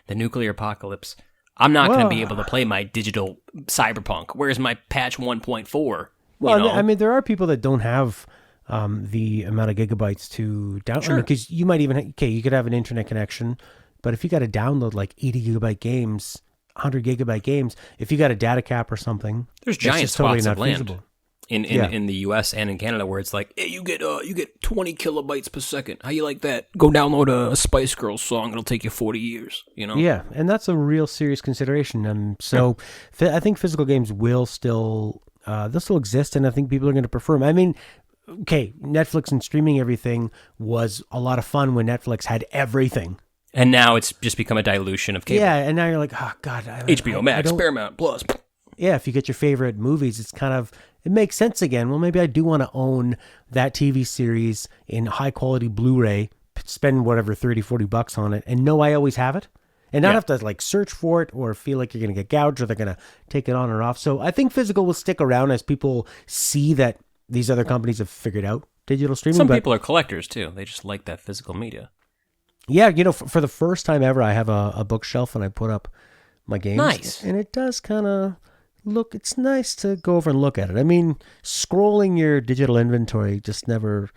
the nuclear apocalypse. I'm not going to be able to play my digital Cyberpunk. Where's my patch 1.4? Well, I mean, there are people that don't have the amount of gigabytes to download. Sure. Because you might even, you could have an internet connection, but if you got to download like 80 gigabyte games, 100 gigabyte games, if you got a data cap or something, there's giant swaths of land in the US and in Canada where it's like, hey, you get 20 kilobytes per second. How you like that? Go download a Spice Girls song. It'll take you 40 years. Yeah, and that's a real serious consideration. So I think physical games will still they'll still exist, and I think people are going to prefer them. I mean, Netflix and streaming everything was a lot of fun when Netflix had everything. And now it's just become a dilution of cable. Yeah, and now you're like, oh, God. HBO Max, Paramount Plus. Yeah, if you get your favorite movies, it's kind of, it makes sense again. Well, maybe I do want to own that TV series in high-quality Blu-ray, spend whatever, $30-$40 on it, and know I always have it, and not have to search for it or feel like you're going to get gouged or they're going to take it on or off. So I think physical will stick around as people see that these other companies have figured out digital streaming. Some people are collectors, too. They just like that physical media. Yeah, for the first time ever, I have a bookshelf and I put up my games. Nice. And it does kind of look, it's nice to go over and look at it. I mean, scrolling your digital inventory just never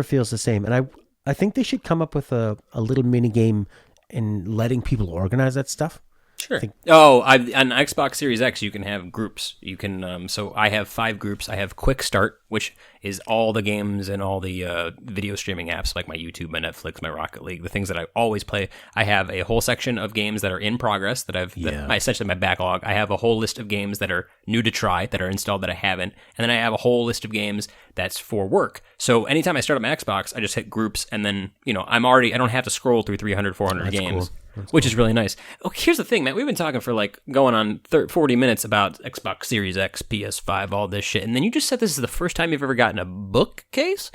feels the same. And I think they should come up with a little mini game in letting people organize that stuff. Sure. On Xbox Series X, you can have groups. You can. So I have 5 groups. I have Quick Start, which is all the games and all the video streaming apps like my YouTube, my Netflix, my Rocket League, the things that I always play. I have a whole section of games that are in progress essentially my backlog. I have a whole list of games that are new to try, that are installed that I haven't, and then I have a whole list of games that's for work. So anytime I start up my Xbox, I just hit groups, and then I don't have to scroll through 300, 400 games. Cool. Which is really nice. Oh, here's the thing, Matt. We've been talking for going on 40 minutes about Xbox Series X, PS5, all this shit. And then you just said this is the first time you've ever gotten a bookcase?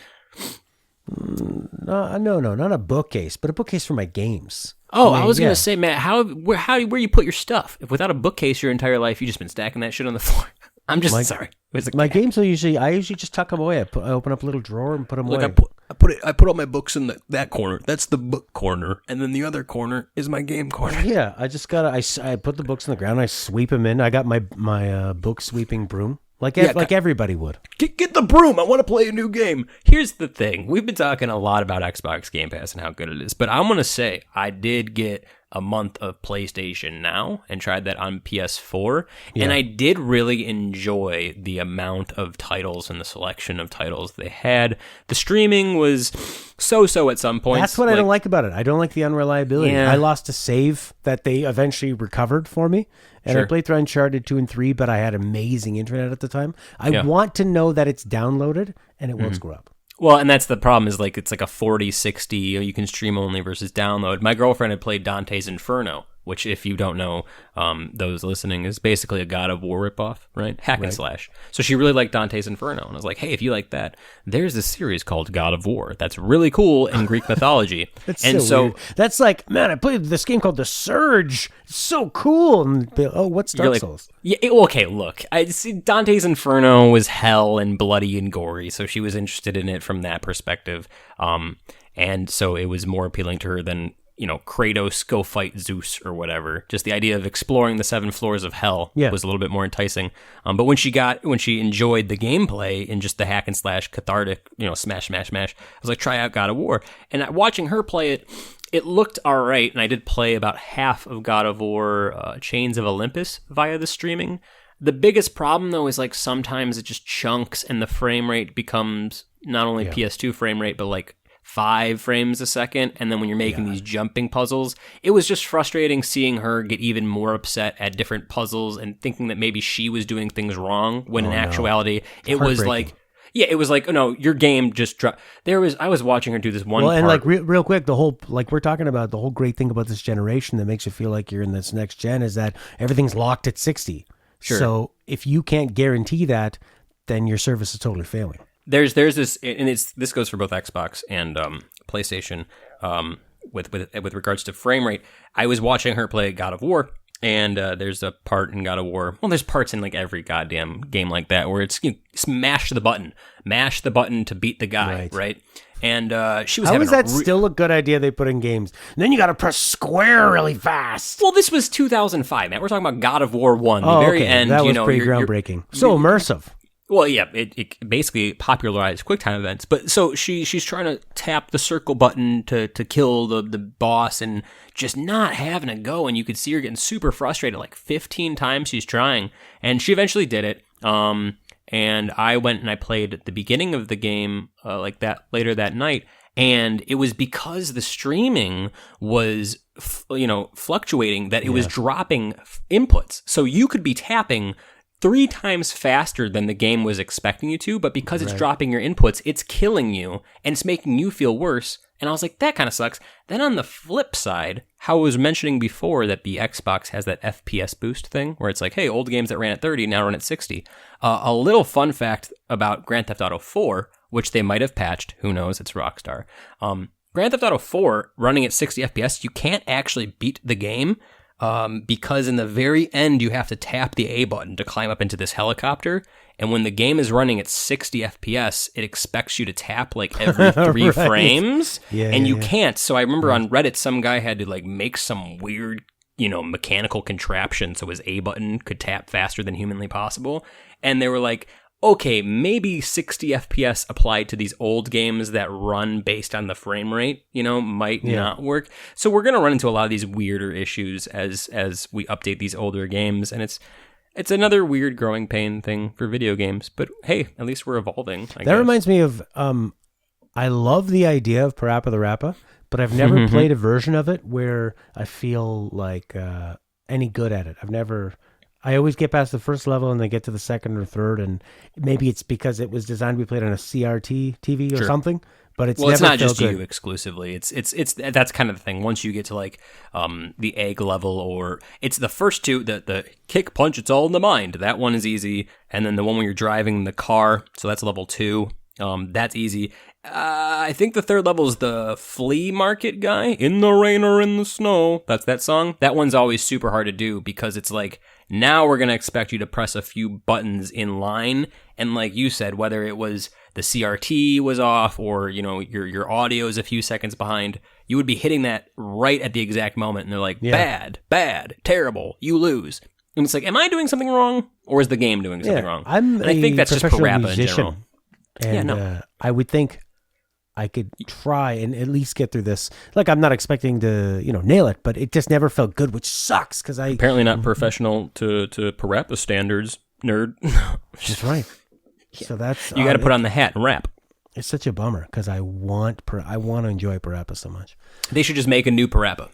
No, not a bookcase, but a bookcase for my games. Oh, I was going to say, Matt, where you put your stuff? If without a bookcase your entire life, you've just been stacking that shit on the floor. I'm just sorry. My games I usually just tuck them away. I open up a little drawer and put them away. I put all my books in that corner. That's the book corner, and then the other corner is my game corner. Yeah, I just I put the books on the ground. I sweep them in. I got my book sweeping broom, like everybody would. Get the broom. I want to play a new game. Here's the thing. We've been talking a lot about Xbox Game Pass and how good it is, but I'm gonna say I did get a month of PlayStation Now and tried that on PS4, and I did really enjoy the amount of titles and the selection of titles they had. The streaming was so at some points. That's what I don't like about it. I don't like the unreliability. Yeah. I lost a save that they eventually recovered for me, and I played through Uncharted 2 and 3, but I had amazing internet at the time. I want to know that it's downloaded and it won't screw up. Well, and that's the problem is it's like a 40-60, you can stream only versus download. My girlfriend had played Dante's Inferno, which if you don't know, those listening, is basically a God of War ripoff, right? Hack and slash. So she really liked Dante's Inferno. And I was like, hey, if you like that, there's this series called God of War. That's really cool in Greek mythology. That's so weird. That's like, man, I played this game called The Surge. It's so cool. And what's Dark Souls? Yeah, okay, look. I see Dante's Inferno was hell and bloody and gory, so she was interested in it from that perspective. And so it was more appealing to her than Kratos go fight Zeus or whatever. Just the idea of exploring the 7 floors of hell was a little bit more enticing. But when she enjoyed the gameplay and just the hack and slash cathartic, smash, I was like, try out God of War. And watching her play it, it looked all right. And I did play about half of God of War Chains of Olympus via the streaming. The biggest problem, though, is sometimes it just chunks and the frame rate becomes not only PS2 frame rate, but 5 frames a second, and then when you're making these jumping puzzles, it was just frustrating seeing her get even more upset at different puzzles and thinking that maybe she was doing things wrong, when in actuality, it was no, your game just dropped. I was watching her do this one part. And real quick, the whole, we're talking about the whole great thing about this generation that makes you feel like you're in this next gen is that everything's locked at 60. Sure. So if you can't guarantee that, then your service is totally failing. There's this, and this goes for both Xbox and PlayStation. With regards to frame rate, I was watching her play God of War, and there's a part in God of War. Well, there's parts in every goddamn game like that where it's mash the button to beat the guy, right? And she was. How is that still a good idea they put in games? And then you got to press square really fast. Well, this was 2005, man. We're talking about God of War 1. The very end. That was pretty groundbreaking. So immersive. Well, yeah, it basically popularized QuickTime events. But so she's trying to tap the circle button to kill the boss and just not having a go. And you could see her getting super frustrated. 15 times she's trying. And she eventually did it. And I went and I played the beginning of the game that later that night. And it was because the streaming was, fluctuating that it was dropping inputs. So you could be tapping 3 times faster than the game was expecting you to, but because it's dropping your inputs, it's killing you, and it's making you feel worse. And I was like, that kind of sucks. Then on the flip side, how I was mentioning before that the Xbox has that FPS boost thing, where it's hey, old games that ran at 30 now run at 60. A little fun fact about Grand Theft Auto 4, which they might have patched, who knows, it's Rockstar. Grand Theft Auto 4 running at 60 FPS, you can't actually beat the game, because in the very end, you have to tap the A button to climb up into this helicopter. And when the game is running at 60 FPS, it expects you to tap every 3 frames. And you can't. So I remember on Reddit, some guy had to make some weird, mechanical contraption so his A button could tap faster than humanly possible. And they were like, okay, maybe 60 FPS applied to these old games that run based on the frame rate, might not work. So we're going to run into a lot of these weirder issues as we update these older games, and it's another weird growing pain thing for video games. But hey, at least we're evolving. I guess. Reminds me of I love the idea of Parappa the Rappa, but I've never played a version of it where I feel like any good at it. I always get past the first level and then get to the second or third, and maybe it's because it was designed to be played on a CRT TV or something. But it's it's not just good. you exclusively. It's that's kind of the thing. Once you get to like the egg level, or it's the first two, the kick punch, it's all in the mind. That one is easy, and then the one where you're driving the car, so that's level 2. That's easy. I think the third level is the flea market guy, in the rain or in the snow. That's that song. That one's always super hard to do because it's like, now we're going to expect you to press a few buttons in line. And like you said, whether it was the CRT was off or, your audio is a few seconds behind, you would be hitting that right at the exact moment. And they're like, bad, terrible, you lose. And it's like, am I doing something wrong? Or is the game doing something wrong? And I think that's just Parappa in general. And I would think I could try and at least get through this. Like, I'm not expecting to, nail it, but it just never felt good, which sucks because I apparently not professional to Parappa standards, nerd. That's right. So that's you got to put on the hat and rap. It's such a bummer because I want to enjoy Parappa so much. They should just make a new Parappa.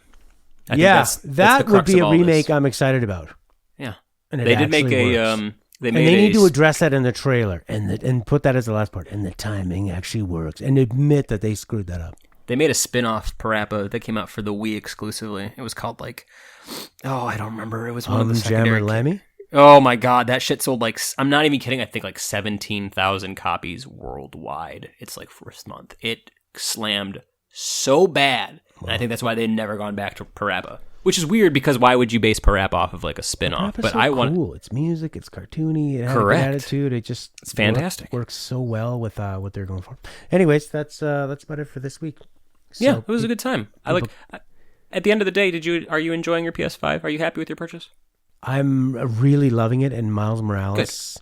That would be a remake I'm excited about. Yeah, and they did make a. They need to address that in the trailer and put that as the last part. And the timing actually works. And admit that they screwed that up. They made a spin-off Parappa that came out for the Wii exclusively. It was called I don't remember. It was one of the secondary. Jammer Lemmy? Oh my god, that shit sold I'm not even kidding, I think 17,000 copies worldwide. It's first month. It slammed so bad. Wow. And I think that's why they've never gone back to Parappa. Which is weird because why would you base Parappa off of a spin-off? But I want cool. It's music, it's cartoony, it has a good attitude. It's fantastic. Works so well with what they're going for. Anyways, that's about it for this week. So, it was a good time. At the end of the day, are you enjoying your PS5? Are you happy with your purchase? I'm really loving it, and Miles Morales,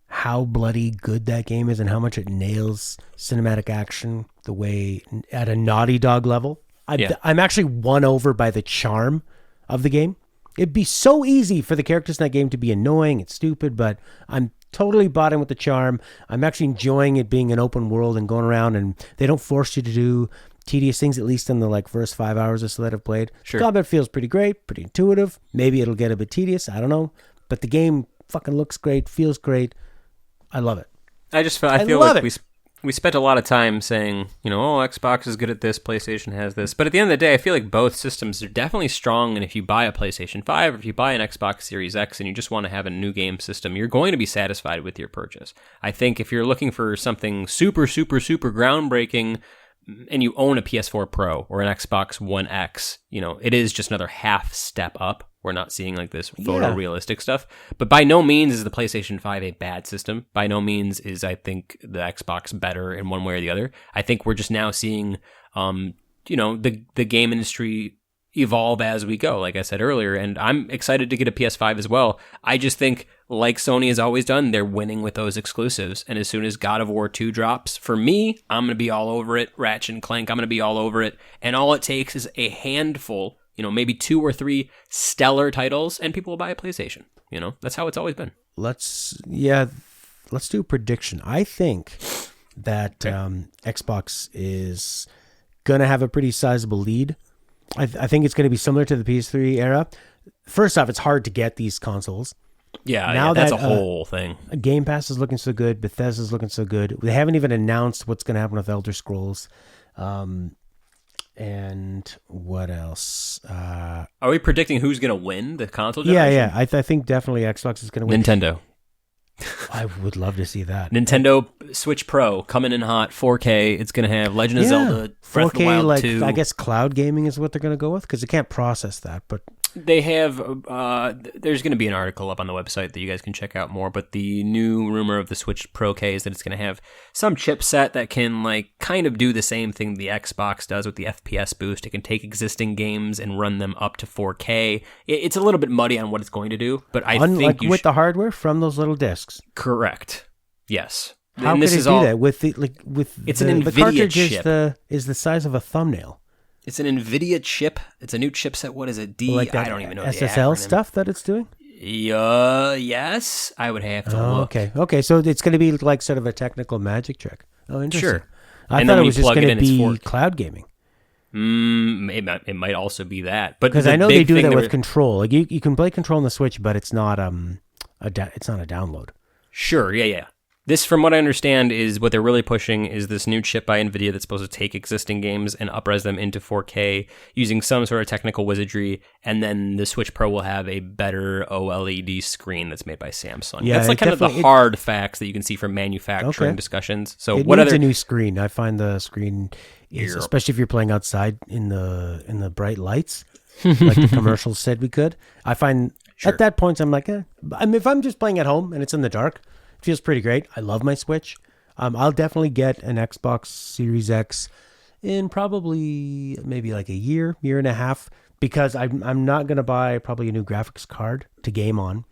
how bloody good that game is and how much it nails cinematic action the way at a Naughty Dog level. I'm actually won over by the charm of the game. It'd be so easy for the characters in that game to be annoying and stupid, but I'm totally bought in with the charm. I'm actually enjoying it being an open world and going around, and they don't force you to do tedious things, at least in the first 5 hours or so that I've played. Sure. Combat feels pretty great, pretty intuitive. Maybe it'll get a bit tedious. I don't know. But the game fucking looks great, feels great. I love it. I feel like we spent a lot of time saying, Xbox is good at this, PlayStation has this. But at the end of the day, I feel like both systems are definitely strong. And if you buy a PlayStation 5 or if you buy an Xbox Series X and you just want to have a new game system, you're going to be satisfied with your purchase. I think if you're looking for something super, super, super groundbreaking and you own a PS4 Pro or an Xbox One X, it is just another half step up. We're not seeing this photorealistic stuff. But by no means is the PlayStation 5 a bad system. By no means is, I think, the Xbox better in one way or the other. I think we're just now seeing, the game industry evolve as we go, like I said earlier. And I'm excited to get a PS5 as well. I just think, like Sony has always done, they're winning with those exclusives. And as soon as God of War 2 drops, for me, I'm going to be all over it. Ratchet and Clank, I'm going to be all over it. And all it takes is a handful, maybe 2 or 3 stellar titles, and people will buy a PlayStation. That's how it's always been. Let's do a prediction. I think that Xbox is going to have a pretty sizable lead. I think it's going to be similar to the PS3 era. First off, it's hard to get these consoles. Yeah, that's a whole thing. Game Pass is looking so good. Bethesda's looking so good. They haven't even announced what's going to happen with Elder Scrolls. And what else? Are we predicting who's going to win the console generation? Yeah. I think definitely Xbox is going to win. Nintendo. I would love to see that. Nintendo Switch Pro coming in hot, 4K. It's going to have Legend of Zelda, Breath 4K, of the Wild 2. I guess cloud gaming is what they're going to go with because it can't process that. But they have, there's going to be an article up on the website that you guys can check out more, but the new rumor of the Switch Pro K is that it's going to have some chipset that can kind of do the same thing the Xbox does with the FPS boost. It can take existing games and run them up to 4K. It's a little bit muddy on what it's going to do, but I think with the hardware from those little discs. Correct. Yes. How And could this it is do all, that with It's the an the NVIDIA cartridge chip. is the size of a thumbnail? It's an NVIDIA chip. It's a new chipset. What is it? Like that I don't even know SSL the acronym. stuff that it's doing? Yes. I would have to look. Okay. So it's going to be like sort of a technical magic trick. Oh, interesting. Sure. I And thought then it when was you just plug it going in, to it's be forked. cloud gaming. It might also be that. But Because the I know big they do thing that with were- Control. Like you can play Control on the Switch, but it's not it's not a download. Sure, yeah. This, from what I understand, is what they're really pushing is this new chip by NVIDIA that's supposed to take existing games and upres them into 4K using some sort of technical wizardry, and then the Switch Pro will have a better OLED screen that's made by Samsung. Yeah, That's like it kind of the definitely- hard facts that you can see from manufacturing Okay. discussions. So It what needs other a new screen. I find the screen is, Here. especially if you're playing outside in the bright lights, like the commercials said we could. I find Sure. at that point I'm like, if I'm just playing at home and it's in the dark, it feels pretty great. I love my Switch. I'll definitely get an Xbox Series X in probably maybe like a year and a half, because I'm not gonna buy probably a new graphics card to game on.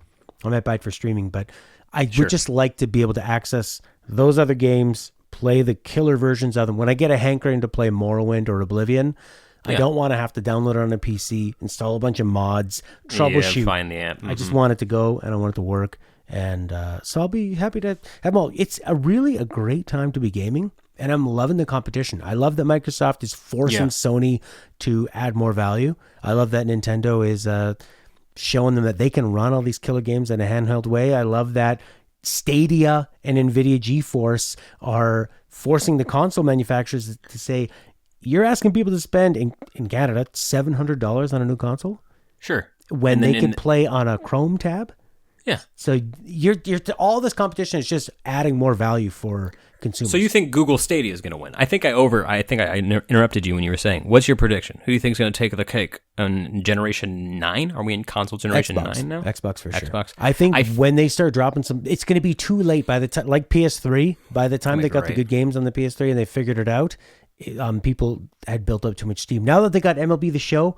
I might buy it for streaming, but I Sure. would just like to be able to access those other games, play the killer versions of them. When I get a hankering to play Morrowind or Oblivion, I Yeah. don't want to have to download it on a PC, install a bunch of mods, troubleshoot. Yeah, find the app. I just want it to go and I want it to work. And so I'll be happy to have them all. It's a great time to be gaming, and I'm loving the competition. I love that Microsoft is forcing Yeah. Sony to add more value. I love that Nintendo is showing them that they can run all these killer games in a handheld way. I love that Stadia and NVIDIA GeForce are forcing the console manufacturers to say, you're asking people to spend, in Canada, $700 on a new console Sure. when And they then can play on a Chrome tab? Yeah. So you're all this competition is just adding more value for consumers. So you think Google Stadia is going to win? I think I interrupted you when you were saying. What's your prediction? Who do you think is going to take the cake on Generation 9? Are we in console Generation Xbox. 9 now? Xbox for sure. Xbox. I think when they start dropping some, it's going to be too late by the time, like PS3. By the time they got the great. good games on the PS3 and they figured it out, people had built up too much steam. Now that they got MLB The Show,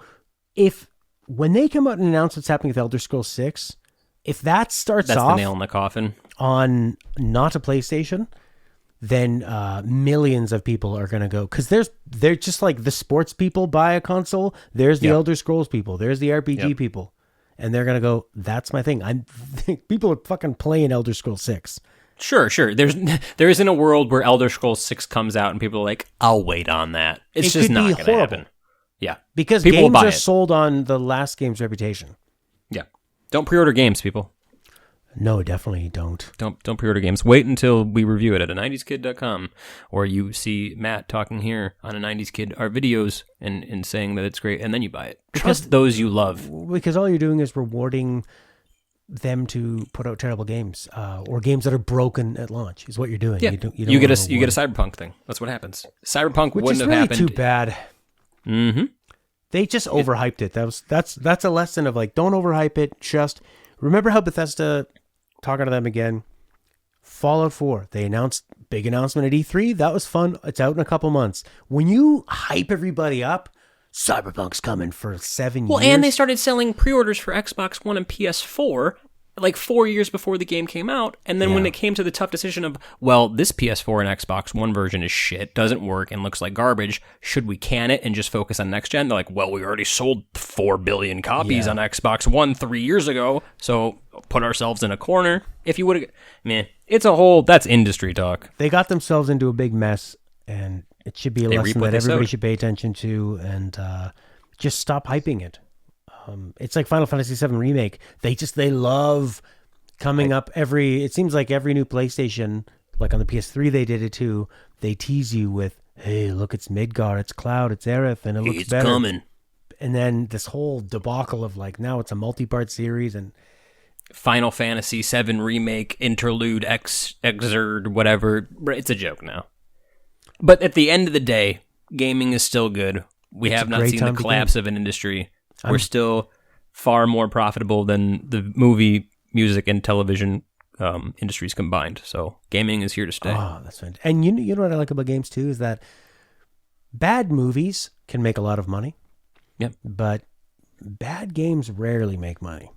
when they come out and announce what's happening with Elder Scrolls 6, if that starts That's off the nail in the coffin. on not a PlayStation, then millions of people are going to go, because they're just like the sports people buy a console. There's the Yep. Elder Scrolls people. There's the RPG Yep. people, and they're going to go, that's my thing. People are fucking playing Elder Scrolls 6. Sure. There isn't a world where Elder Scrolls 6 comes out and people are like, I'll wait on that. It's It just could not be going to horrible. happen. Yeah. Because People will games buy are it. sold on the last game's reputation. Yeah. Don't pre-order games, people. No, definitely don't. Don't pre-order games. Wait until we review it at a90skid.com, or you see Matt talking here on a 90s Kid, our videos, and saying that it's great, and then you buy it. Trust those you love. Because all you're doing is rewarding them to put out terrible games, or games that are broken at launch, is what you're doing. Yeah. You, don't You get a reward- Cyberpunk thing. That's what happens. Cyberpunk which wouldn't is have really happened. too bad. Mm-hmm. They just overhyped it. That's a lesson of like, don't overhype it. Just remember how Bethesda, talking to them again, Fallout 4, they announced big announcement at E3. That was fun. It's out in a couple months. When you hype everybody up, Cyberpunk's coming for 7 years. Well, and they started selling pre-orders for Xbox One and PS4 like 4 years before the game came out. And then when Yeah. it came to the tough decision of, well, this PS4 and Xbox One version is shit, doesn't work, and looks like garbage, should we can it and just focus on next gen? They're like, well, we already sold 4 billion copies Yeah. on Xbox One 3 years ago, so put ourselves in a corner. If you would have, man, that's industry talk. They got themselves into a big mess, and it should be a They reap lesson what that they everybody sowed. should pay attention to, and just stop hyping it. It's like Final Fantasy VII Remake. They love coming up it seems like every new PlayStation, like on the PS3 they did it too, they tease you with, hey, look, it's Midgar, it's Cloud, it's Aerith, and it looks It's better. coming. And then this whole debacle of like, now it's a multi-part series, and Final Fantasy VII Remake, Interlude, Exurd, whatever. It's a joke now. But at the end of the day, gaming is still good. We It's have a not great seen the time to collapse of an industry. We're still far more profitable than the movie, music, and television industries combined. So gaming is here to stay. oh, that's fantastic. And you know what I like about games too is that bad movies can make a lot of money. Yep. But bad games rarely make money.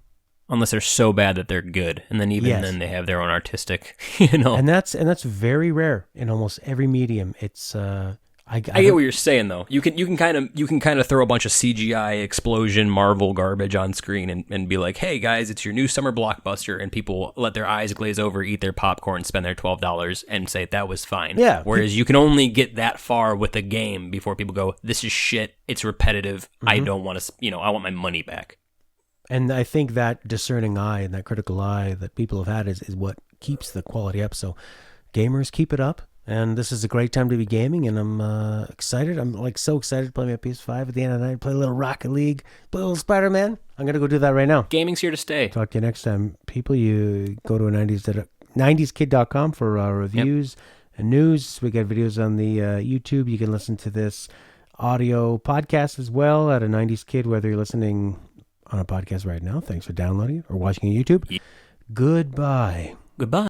unless they're so bad that they're good, and then even Yes. then they have their own artistic, you know. And that's very rare in almost every medium. It's I get what you're saying though. You can kind of throw a bunch of CGI explosion Marvel garbage on screen and be like, hey guys, it's your new summer blockbuster, and people let their eyes glaze over, eat their popcorn, spend their $12 and say that was fine. Yeah. Whereas you can only get that far with a game before people go, this is shit, it's repetitive, I don't want to, I want my money back. And I think that discerning eye and that critical eye that people have had is what keeps the quality up. So gamers, keep it up. And this is a great time to be gaming, and I'm excited. I'm like so excited to play my PS5 at the end of the night, play a little Rocket League, play a little Spider-Man. I'm going to go do that right now. Gaming's here to stay. Talk to you next time. People, you go to 90skid.com for reviews and news. We got videos on the YouTube. You can listen to this audio podcast as well at a 90s Kid, whether you're listening on a podcast right now. Thanks for downloading it or watching on YouTube. Yeah. Goodbye. Goodbye.